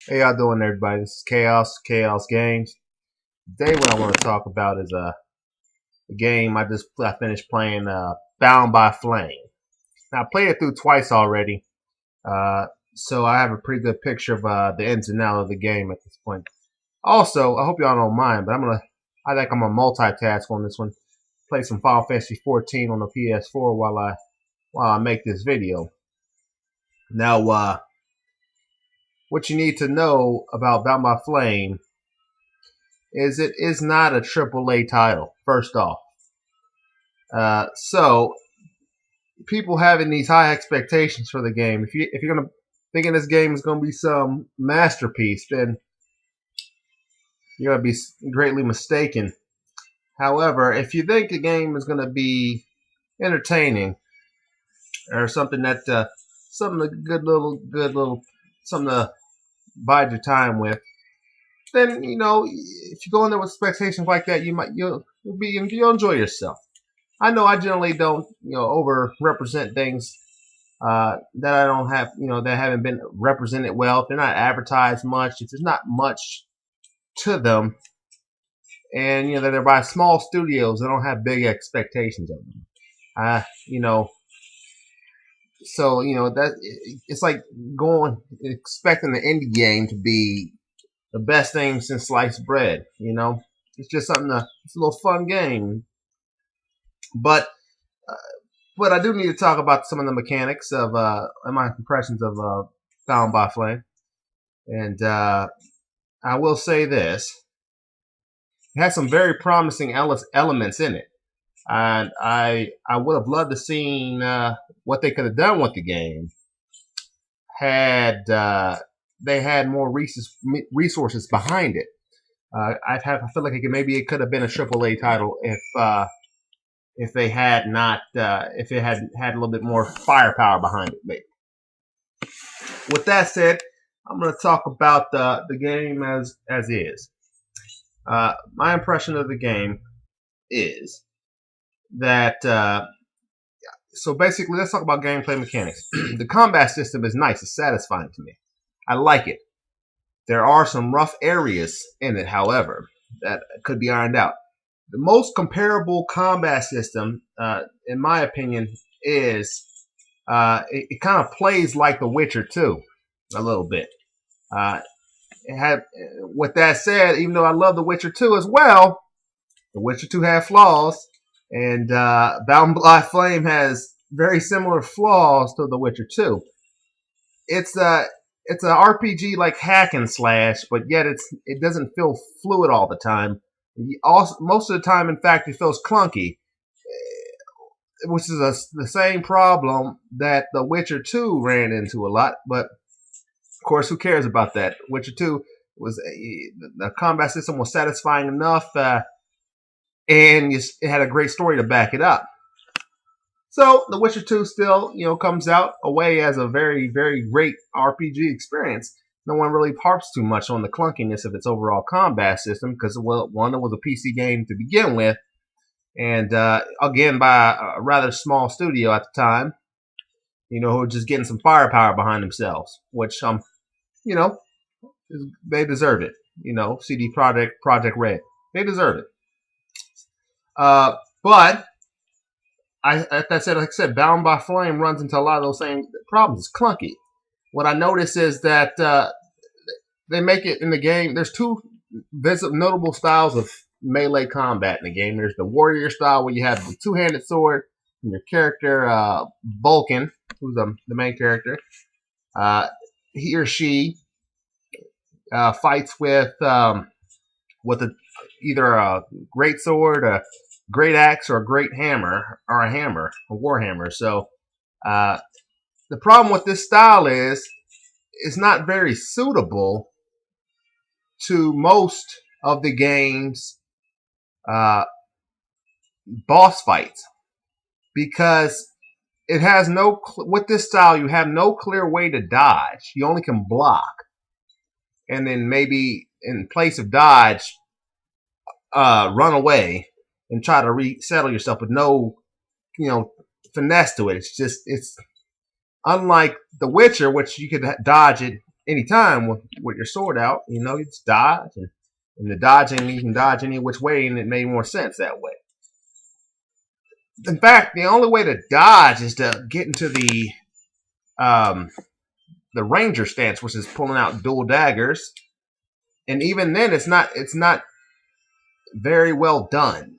How y'all doing, everybody? This is Kaous Games. Today, what I want to talk about is a game I finished playing, Bound by Flame. Now, I played it through twice already, uh, so I have a pretty good picture of the ins and outs of the game at this point. Also, I hope y'all don't mind, but I think I'm gonna multitask on this one. Play some Final Fantasy 14 on the PS4 while I make this video. Now, what you need to know about Bound by Flame is it is not a AAA title, first off. So people having these high expectations for the game, if you're gonna thinking this game is gonna be some masterpiece, then you're gonna be greatly mistaken. However, if you think the game is gonna be entertaining or something that something good little something to bide your time with, then if you go in there with expectations like that, you'll enjoy yourself. I know I generally don't over represent things that I don't have that haven't been represented well. If they're not advertised much, if there's not much to them, and that they're by small studios, they don't have big expectations of them. So that it's like going expecting the indie game to be the best thing since sliced bread. It's just it's a little fun game, but I do need to talk about some of the mechanics of and my impressions of Bound by Flame, and I will say this: it has some very promising elements in it, and I would have loved to seen what they could have done with the game had they had more resources behind it. I feel like maybe it could have been a AAA title if they had not if it had a little bit more firepower behind it. Maybe. With that said, I'm going to talk about the game as is. My impression of the game is that so basically, let's talk about gameplay mechanics. The combat system is nice. It's satisfying to me. I like it. There are some rough areas in it, however, that could be ironed out. The most comparable combat system, in my opinion, is it kind of plays like The Witcher 2 a little bit. With that said, even though I love The Witcher 2 as well, The Witcher 2 had flaws, and Bound by Flame has very similar flaws to The Witcher 2. It's an RPG like hack and slash, but yet it doesn't feel fluid all the time. Most of the time, in fact, it feels clunky, which is the same problem that The Witcher 2 ran into a lot. But of course, who cares about that? Witcher 2 the combat system was satisfying enough, and it had a great story to back it up. So The Witcher 2 still, comes out away as a very, very great RPG experience. No one really harps too much on the clunkiness of its overall combat system because, well, one, it was a PC game to begin with, and again by a rather small studio at the time, who were just getting some firepower behind themselves, which they deserve it. CD Projekt Red, they deserve it. But like I said, Bound by Flame runs into a lot of those same problems. It's clunky. What I notice is that they make it in the game. There's two notable styles of melee combat in the game. There's the warrior style where you have the two-handed sword, and your character Vulcan, who's the main character, he or she fights with either a great sword, a great axe, or a great hammer, or a war hammer. So the problem with this style is it's not very suitable to most of the game's boss fights, because it has with this style you have no clear way to dodge. You only can block, and then maybe in place of dodge, run away and try to resettle yourself with no finesse to it. It's unlike The Witcher, which you could dodge it anytime with your sword out. You know, you just dodge, and the dodging, you can dodge any which way, and it made more sense that way. In fact, the only way to dodge is to get into um, the ranger stance, which is pulling out dual daggers, and even then, it's not very well done.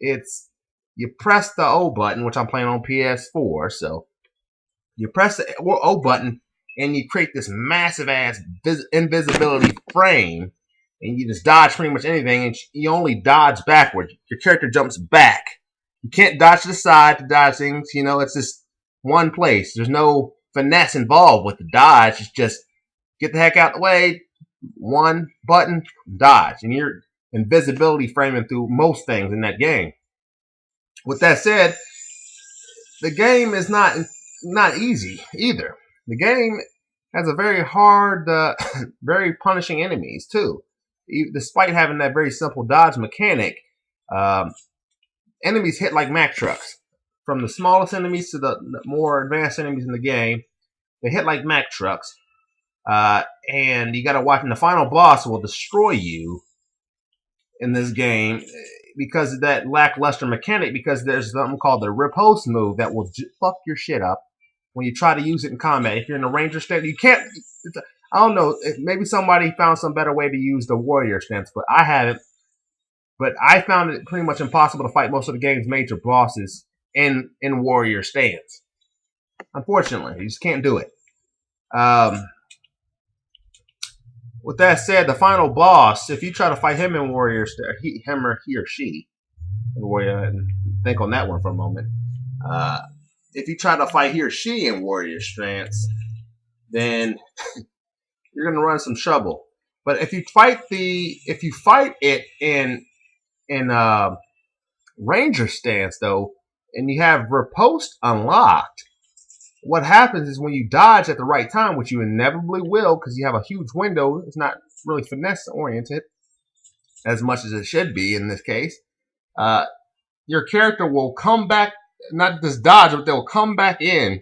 It's you press the O button, which I'm playing on PS4, so you press the O button and you create this massive ass invisibility frame, and you just dodge pretty much anything, and you only dodge backwards. Your character jumps back. You can't dodge to the side to dodge things. You know, it's just one place. There's no finesse involved with the dodge. It's just get the heck out the way, one button, dodge, and you're invisibility framing through most things in that game. With that said, the game is not easy either. The game has a very hard, very punishing enemies too. Despite having that very simple dodge mechanic, um, enemies hit like Mack trucks. From the smallest enemies to the more advanced enemies in the game, they hit like Mack trucks. And you got to watch, and the final boss will destroy you in this game because of that lackluster mechanic, because there's something called the riposte move that will fuck your shit up when you try to use it in combat. If you're in a ranger stance, you can't. I don't know. Maybe somebody found some better way to use the warrior stance, but I haven't. But I found it pretty much impossible to fight most of the game's major bosses in warrior stance. Unfortunately, you just can't do it. With that said, the final boss, if you try to fight him in warrior stance, him or he or she in warrior, and think on that one for a moment. If you try to fight he or she in warrior stance, then you're gonna run some trouble. But if you fight it in ranger stance though, and you have riposte unlocked, what happens is when you dodge at the right time, which you inevitably will because you have a huge window, it's not really finesse oriented as much as it should be in this case. Your character will come back, not just dodge, but they'll come back in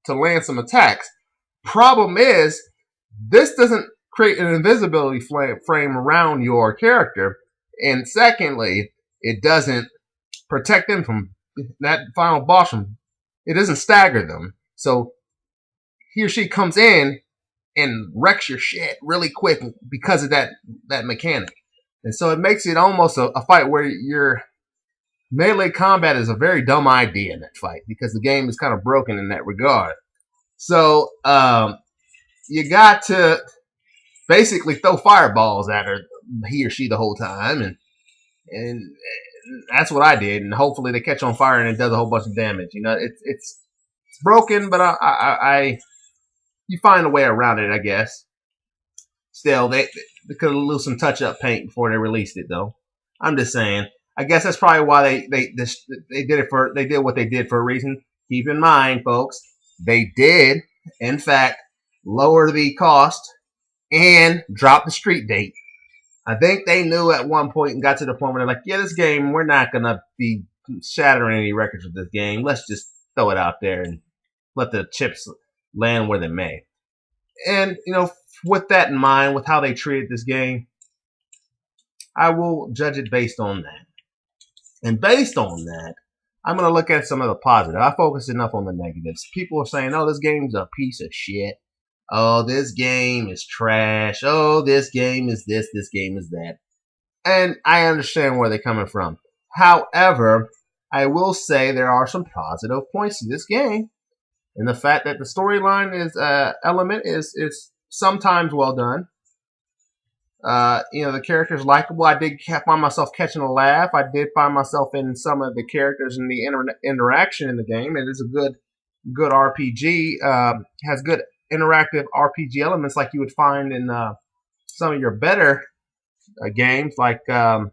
to land some attacks. Problem is, this doesn't create an invisibility frame around your character, and secondly, it doesn't protect them from that final boss. It doesn't stagger them. So he or she comes in and wrecks your shit really quick because of that mechanic. And so it makes it almost a fight where your melee combat is a very dumb idea in that fight because the game is kind of broken in that regard. So you got to basically throw fireballs at her, he or she, the whole time, and that's what I did. And hopefully they catch on fire and it does a whole bunch of damage. You know, it's broken, but I you find a way around it, I guess. Still, they could have used some touch-up paint before they released it, though. I'm just saying. I guess that's probably why they did what they did for a reason. Keep in mind, folks, they did, in fact, lower the cost and drop the street date. I think they knew at one point and got to the point where they're like, yeah, this game, we're not going to be shattering any records with this game. Let's just throw it out there and let the chips land where they may. And, you know, with that in mind, with how they treated this game, I will judge it based on that. And based on that, I'm going to look at some of the positive. I focused enough on the negatives. People are saying, oh, this game's a piece of shit. Oh, this game is trash. Oh, this game is this game is that. And I understand where they're coming from. However, I will say there are some positive points to this game. And the fact that the storyline element is sometimes well done. You know, the character's likable. I did find myself catching a laugh. I did find myself in some of the characters and the interaction in the game. It is a good RPG. Has good interactive RPG elements like you would find in some of your better games, like in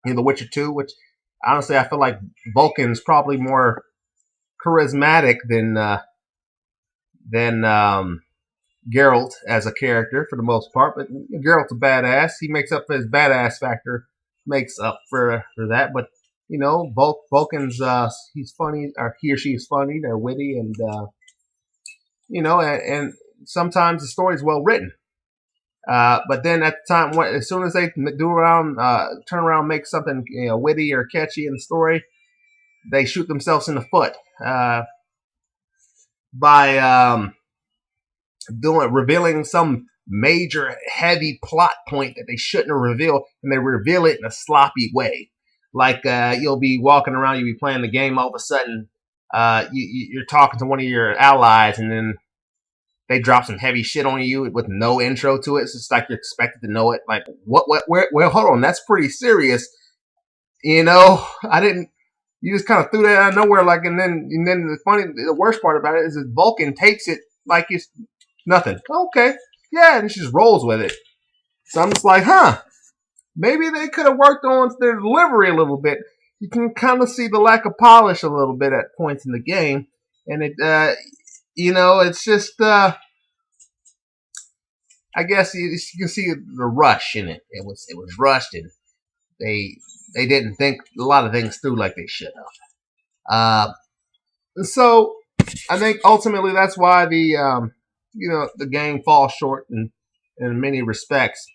The Witcher 2, which honestly I feel like Vulcan's probably more charismatic than Geralt as a character for the most part. But Geralt's a badass. He makes up for his badass factor, makes up for that. But you know, Vulcan's he's funny, or he or she is funny. They're witty, and you know, and sometimes the story is well written. But then at the time, as soon as they turn around, make something witty or catchy in the story, they shoot themselves in the foot by revealing some major heavy plot point that they shouldn't have revealed, and they reveal it in a sloppy way. Like you'll be walking around, you'll be playing the game, all of a sudden you're talking to one of your allies, and then they drop some heavy shit on you with no intro to it. It's just like you're expected to know it. Like, what, where, hold on, that's pretty serious. I didn't, you just kind of threw that out of nowhere. Like, and then the worst part about it is that Vulcan takes it like it's nothing. Okay. Yeah. And she just rolls with it. So I'm just like, maybe they could have worked on their delivery a little bit. You can kind of see the lack of polish a little bit at points in the game. And it's just, I guess you can see the rush in it. It was rushed, and they didn't think a lot of things through like they should have. So I think ultimately that's why the game falls short in many respects.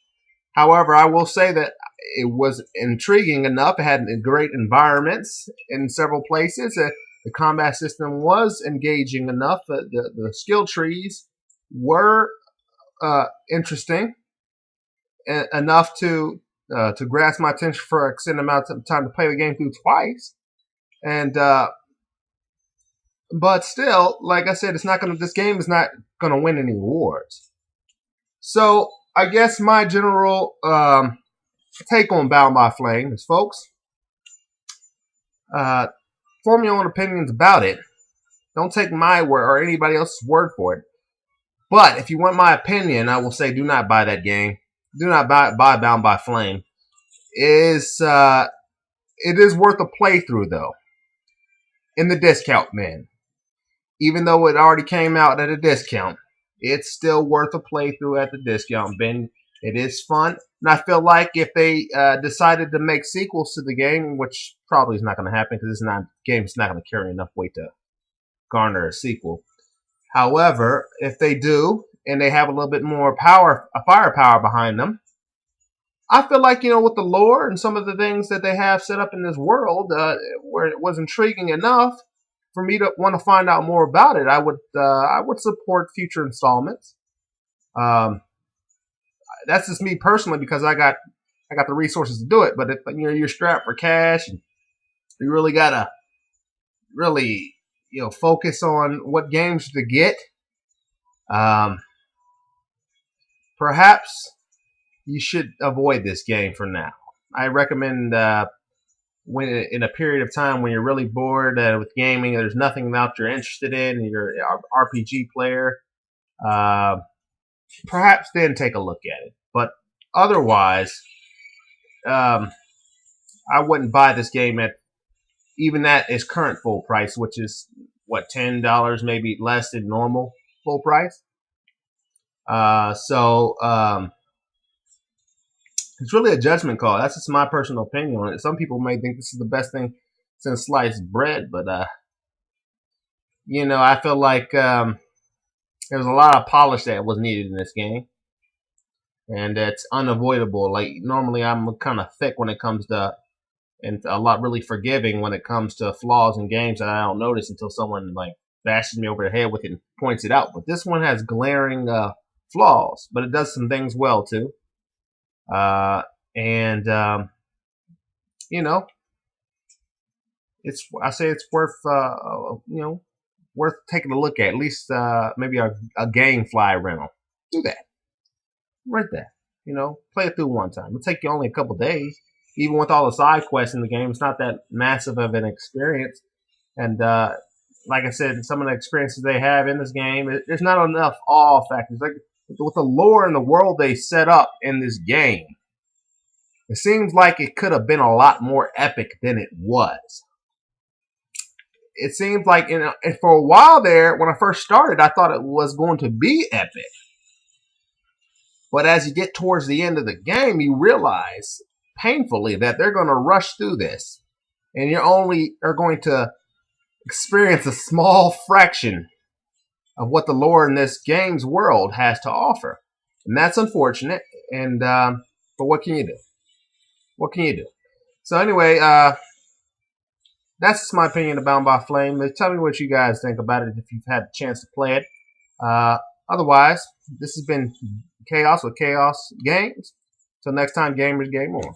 However, I will say that it was intriguing enough. It had great environments in several places. The combat system was engaging enough. The skill trees were interesting enough to grasp my attention for an extended amount of time to play the game through twice. And but still, like I said, this game is not gonna win any awards. So I guess my general take on Bound by Flame is, folks, form your own opinions about it. Don't take my word or anybody else's word for it. But if you want my opinion, I will say do not buy that game. Do not buy Bound by Flame. It is worth a playthrough, though, in the discount bin. Even though it already came out at a discount, it's still worth a playthrough at the discount bin. It is fun. And I feel like if they decided to make sequels to the game, which probably is not going to happen because the game's not going to carry enough weight to garner a sequel. However, if they do, and they have a little bit more firepower behind them, I feel like, with the lore and some of the things that they have set up in this world, where it was intriguing enough for me to want to find out more about it, I would support future installments. That's just me personally, because I got the resources to do it. But if you're strapped for cash, and you really gotta focus on what games to get, perhaps you should avoid this game for now. I recommend when in a period of time when you're really bored with gaming, there's nothing else you're interested in, and you're an RPG player, perhaps then take a look at it. But otherwise, I wouldn't buy this game at its current full price, which is what, $10, maybe less than normal full price. So it's really a judgment call. That's just my personal opinion on it. Some people may think this is the best thing since sliced bread, but I feel like there was a lot of polish that was needed in this game, and it's unavoidable. Like, normally I'm kind of thick when it comes to, and a lot really forgiving when it comes to flaws in games that I don't notice until someone bashes me over the head with it and points it out. But this one has glaring flaws, but it does some things well too. It's worth taking a look at least maybe a GameFly rental. Do that. Rent that. Play it through one time. It'll take you only a couple days. Even with all the side quests in the game, it's not that massive of an experience. And like I said, some of the experiences they have in this game, there's not enough awe factors. Like with the lore and the world they set up in this game, it seems like it could have been a lot more epic than it was. It seems like, for a while there, when I first started, I thought it was going to be epic. But as you get towards the end of the game, you realize painfully that they're going to rush through this, and you only are going to experience a small fraction of what the lore in this game's world has to offer, and that's unfortunate. And but what can you do? What can you do? So anyway, that's just my opinion of Bound by Flame. Tell me what you guys think about it if you've had a chance to play it. Otherwise, this has been Kaous with Kaous Games. Till next time, gamers, game on.